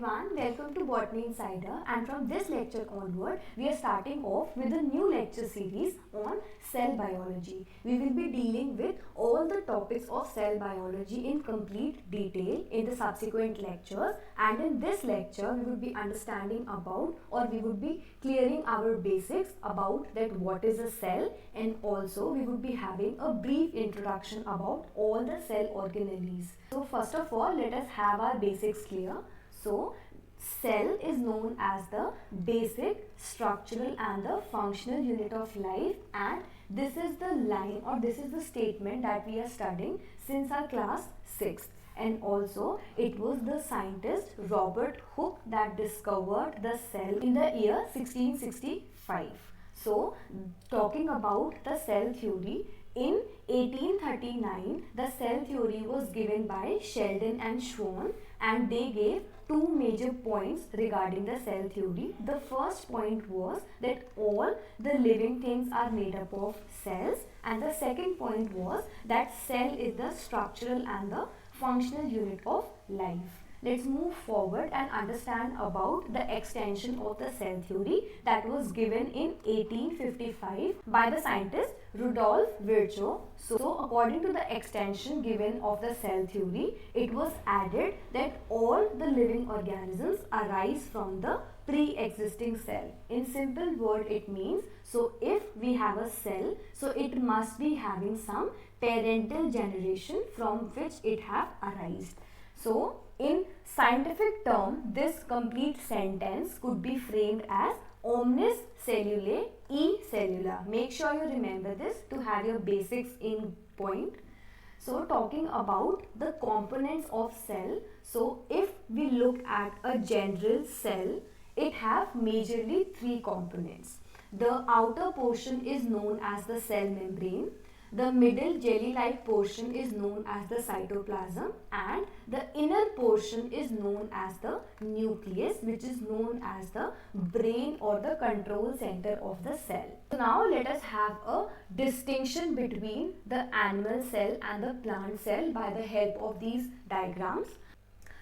everyone, welcome to Botany Insider, and from this lecture onward we are starting off with a new lecture series on cell biology. We will be dealing with all the topics of cell biology in complete detail in the subsequent lectures, and in this lecture we would be understanding about, or we would be clearing our basics about that what is a cell, and also we would be having a brief introduction about all the cell organelles. So first of all, let us have our basics clear. So cell is known as the basic structural and the functional unit of life, and this is the line or this is the statement that we are studying since our class 6th. And also it was the scientist Robert Hooke that discovered the cell in the year 1665. So talking about the cell theory, in 1839 the cell theory was given by Sheldon and Schwann, and they gave two major points regarding the cell theory. The first point was that all the living things are made up of cells, and the second point was that cell is the structural and the functional unit of life. Let's move forward and understand about the extension of the cell theory that was given in 1855 by the scientist Rudolf Virchow. So according to the extension given of the cell theory, it was added that all the living organisms arise from the pre-existing cell. In simple word it means, so if we have a cell, so it must be having some parental generation from which it have arisen. So in scientific term, this complete sentence could be framed as omnis cellulae e cellula. Make sure you remember this to have your basics in point. So talking about the components of cell, so if we look at a general cell, it have majorly three components. The outer portion is known as the cell membrane. The middle jelly-like portion is known as the cytoplasm, and the inner portion is known as the nucleus, which is known as the brain or the control center of the cell. So now let us have a distinction between the animal cell and the plant cell by the help of these diagrams.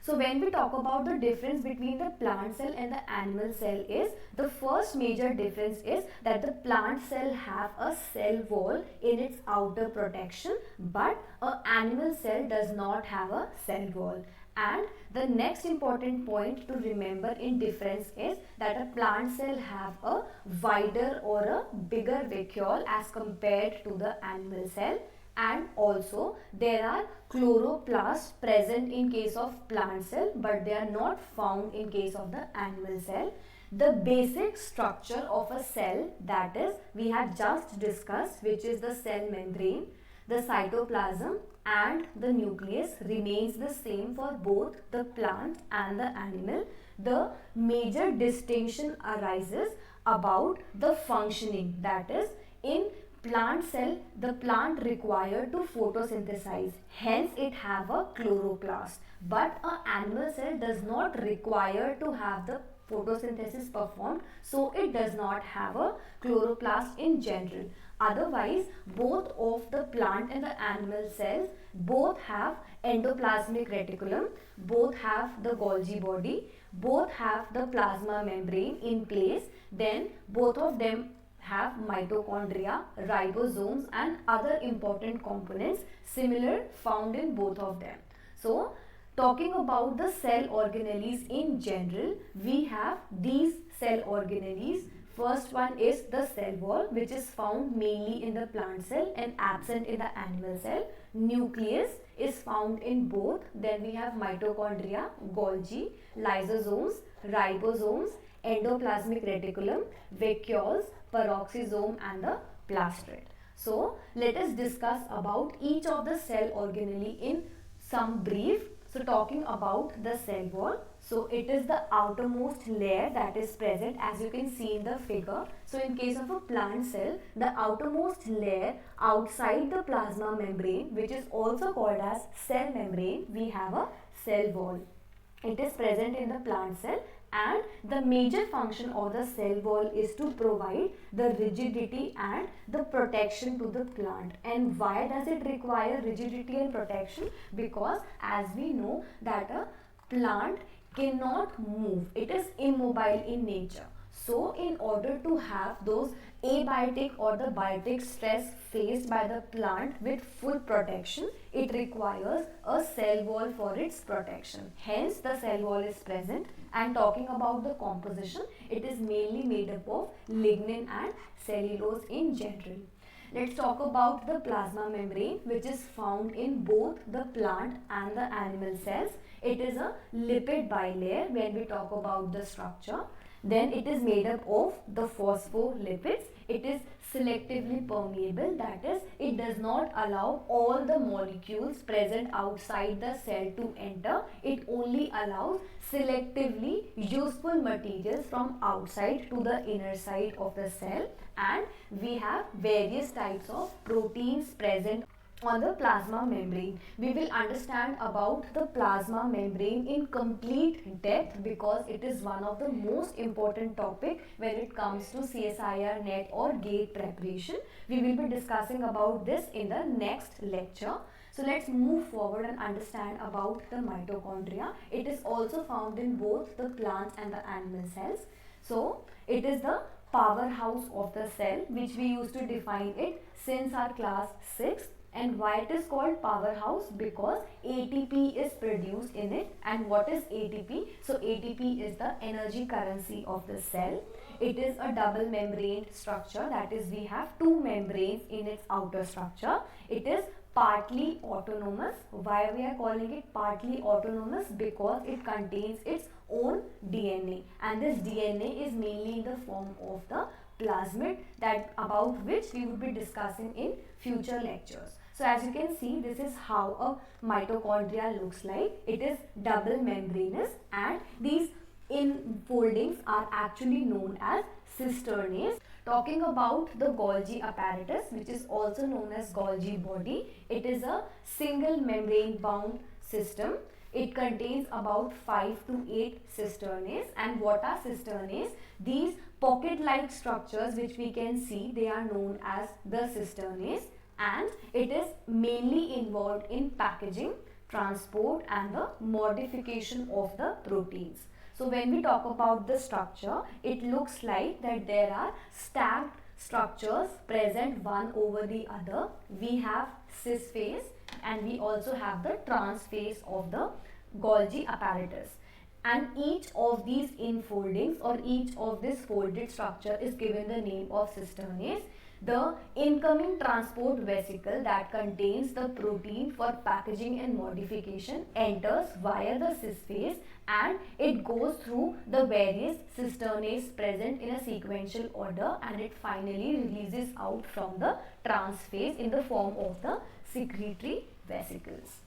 So when we talk about the difference between the plant cell and the animal cell is, the first major difference is that the plant cell have a cell wall in its outer protection, but an animal cell does not have a cell wall. And the next important point to remember in difference is that a plant cell have a wider or a bigger vacuole as compared to the animal cell. And also there are chloroplasts present in case of plant cell, but they are not found in case of the animal cell. The basic structure of a cell, that is we have just discussed, which is the cell membrane, the cytoplasm and the nucleus, remains the same for both the plant and the animal. The major distinction arises about the functioning, that is in plant cell, the plant required to photosynthesize, hence it have a chloroplast, but an animal cell does not require to have the photosynthesis performed, so it does not have a chloroplast in general. Otherwise both of the plant and the animal cells both have endoplasmic reticulum, both have the Golgi body, both have the plasma membrane in place, then both of them have mitochondria, ribosomes and other important components similar found in both of them. So talking about the cell organelles in general, we have these cell organelles. First one is the cell wall, which is found mainly in the plant cell and absent in the animal cell. Nucleus is found in both. Then we have mitochondria, Golgi, lysosomes, ribosomes, endoplasmic reticulum, vacuoles, peroxisome and the plastid. So let us discuss about each of the cell organelle in some brief. So talking about the cell wall, so it is the outermost layer that is present, as you can see in the figure. So in case of a plant cell, the outermost layer outside the plasma membrane, which is also called as cell membrane, we have a cell wall. It is present in the plant cell, and the major function of the cell wall is to provide the rigidity and the protection to the plant. And why does it require rigidity and protection? Because as we know that a plant cannot move. It is immobile in nature. So in order to have those abiotic or the biotic stress faced by the plant with full protection, it requires a cell wall for its protection. Hence the cell wall is present, and talking about the composition, it is mainly made up of lignin and cellulose in general. Let's talk about the plasma membrane, which is found in both the plant and the animal cells. It is a lipid bilayer when we talk about the structure. Then it is made up of the phospholipids. It is selectively permeable, that is, it does not allow all the molecules present outside the cell to enter. It only allows selectively useful materials from outside to the inner side of the cell. And we have various types of proteins present on the plasma membrane. We will understand about the plasma membrane in complete depth because it is one of the most important topic when it comes to CSIR NET or GATE preparation. We will be discussing about this in the next lecture. So let's move forward and understand about the mitochondria. It is also found in both the plants and the animal cells. So it is the powerhouse of the cell, which we used to define it since our class 6. And why it is called powerhouse? Because ATP is produced in it. And what is ATP? So ATP is the energy currency of the cell. It is a double membrane structure, that is, we have two membranes in its outer structure. It is partly autonomous. Why we are calling it partly autonomous? Because it contains its own DNA, and this DNA is mainly in the form of the plasmid, that about which we will be discussing in future lectures. So as you can see, this is how a mitochondria looks like. It is double membranous, and these enfoldings are actually known as cisternae. Talking about the Golgi apparatus, which is also known as Golgi body, it is a single membrane bound system. It contains about 5 to 8 cisternae. And what are cisternae? These pocket-like structures which we can see, they are known as the cisternae, and it is mainly involved in packaging, transport and the modification of the proteins. So when we talk about the structure, it looks like that there are stacked structures present one over the other. We have cis phase and we also have the trans phase of the Golgi apparatus. And each of these enfoldings or each of this folded structure is given the name of cisternae. The incoming transport vesicle that contains the protein for packaging and modification enters via the cis phase, and it goes through the various cisternae present in a sequential order, and it finally releases out from the trans phase in the form of the secretory vesicles.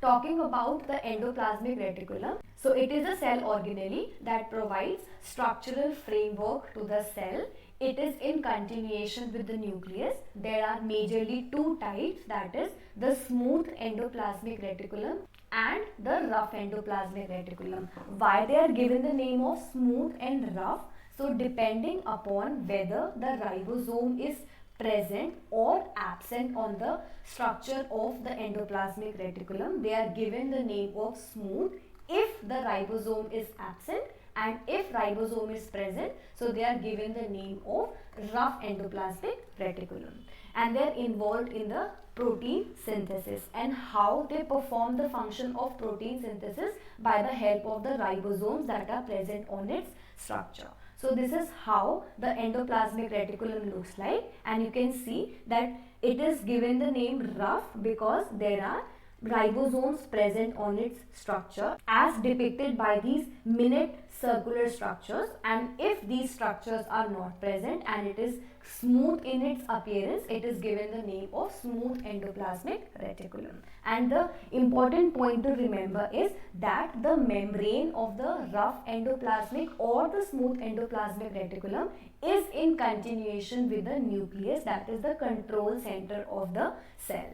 Talking about the endoplasmic reticulum, so it is a cell organelle that provides structural framework to the cell. It is in continuation with the nucleus. There are majorly two types, that is the smooth endoplasmic reticulum and the rough endoplasmic reticulum. Why they are given the name of smooth and rough? So depending upon whether the ribosome is present or absent on the structure of the endoplasmic reticulum, they are given the name of smooth if the ribosome is absent, and if ribosome is present, so they are given the name of rough endoplasmic reticulum. And they are involved in the protein synthesis. And how they perform the function of protein synthesis? By the help of the ribosomes that are present on its structure. So this is how the endoplasmic reticulum looks like, and you can see that it is given the name rough because there are ribosomes present on its structure as depicted by these minute circular structures, and if these structures are not present and it is smooth in its appearance, it is given the name of smooth endoplasmic reticulum. And the important point to remember is that the membrane of the rough endoplasmic or the smooth endoplasmic reticulum is in continuation with the nucleus, that is the control center of the cell.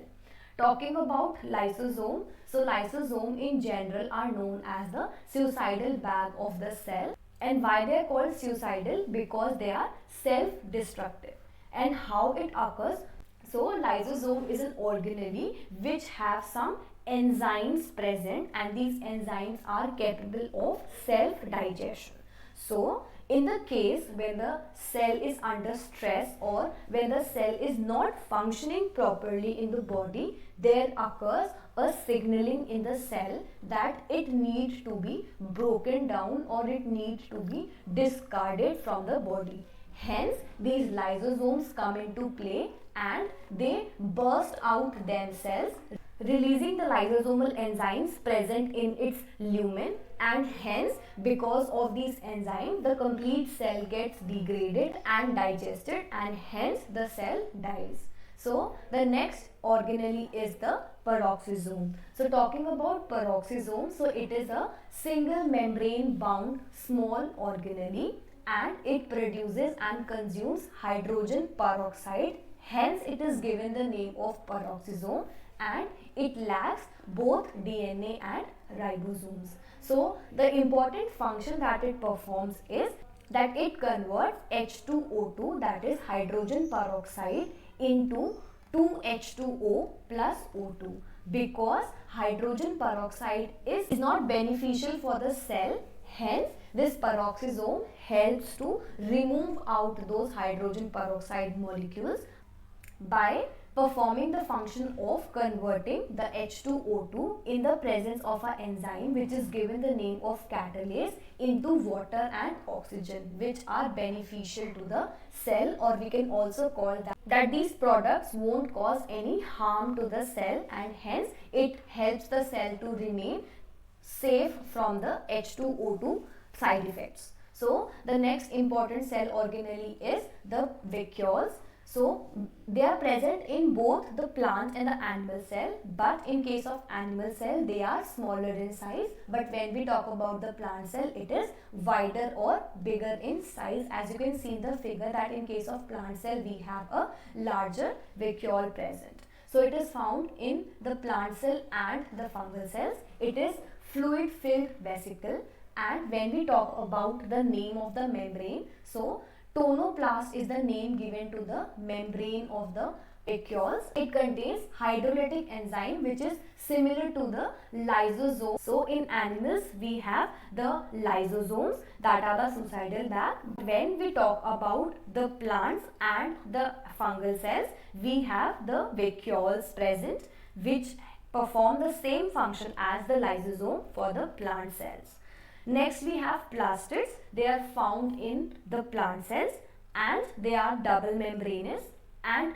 Talking about lysosome, so lysosome in general are known as the suicidal bag of the cell. And why they are called suicidal? Because they are self-destructive. And how it occurs? So lysosome is an organelle which have some enzymes present, and these enzymes are capable of self-digestion. So in the case when the cell is under stress or when the cell is not functioning properly in the body, there occurs a signaling in the cell that it needs to be broken down or it needs to be discarded from the body. Hence, these lysosomes come into play and they burst out themselves, releasing the lysosomal enzymes present in its lumen, and hence because of these enzymes the complete cell gets degraded and digested, and hence the cell dies. So the next organelle is the peroxisome. So talking about peroxisome, so it is a single membrane bound small organelle and it produces and consumes hydrogen peroxide. Hence it is given the name of peroxisome, and it lacks both DNA and ribosomes. So the important function that it performs is that it converts H2O2, that is hydrogen peroxide, into 2H2O plus O2. Because hydrogen peroxide is not beneficial for the cell, hence this peroxisome helps to remove out those hydrogen peroxide molecules by performing the function of converting the H2O2 in the presence of an enzyme which is given the name of catalase into water and oxygen, which are beneficial to the cell, or we can also call that these products won't cause any harm to the cell, and hence it helps the cell to remain safe from the H2O2 side effects. So the next important cell organelle is the vacuoles. So they are present in both the plant and the animal cell, but in case of animal cell they are smaller in size, but when we talk about the plant cell it is wider or bigger in size. As you can see in the figure that in case of plant cell we have a larger vacuole present. So it is found in the plant cell and the fungal cells. It is fluid filled vesicle, and when we talk about the name of the membrane, so tonoplast is the name given to the membrane of the vacuoles. It contains hydrolytic enzyme which is similar to the lysosome. So in animals we have the lysosomes that are the suicidal bag. When we talk about the plants and the fungal cells, we have the vacuoles present which perform the same function as the lysosome for the plant cells. Next we have plastids. They are found in the plant cells and they are double membranous and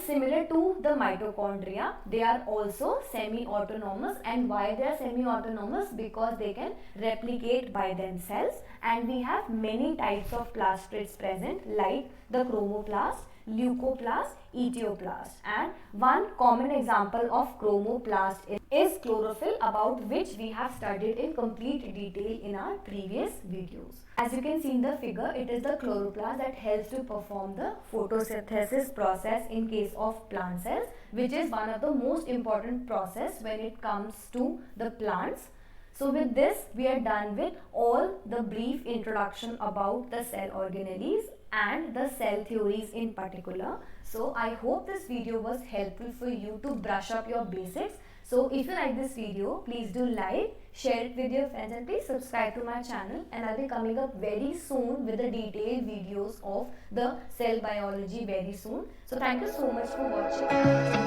similar to the mitochondria. They are also semi-autonomous. And why they are semi-autonomous? Because they can replicate by themselves, and we have many types of plastids present like the chromoplast, leucoplast, etioplast, and one common example of chromoplast is chlorophyll, about which we have studied in complete detail in our previous videos. As you can see in the figure, it is the chloroplast that helps to perform the photosynthesis process in case of plant cells, which is one of the most important process when it comes to the plants. So with this we are done with all the brief introduction about the cell organelles and the cell theories in particular. So I hope this video was helpful for you to brush up your basics. So if you like this video, please do like, share it with your friends, and please subscribe to my channel, and I'll be coming up very soon with the detailed videos of the cell biology very soon. So thank you so much for watching.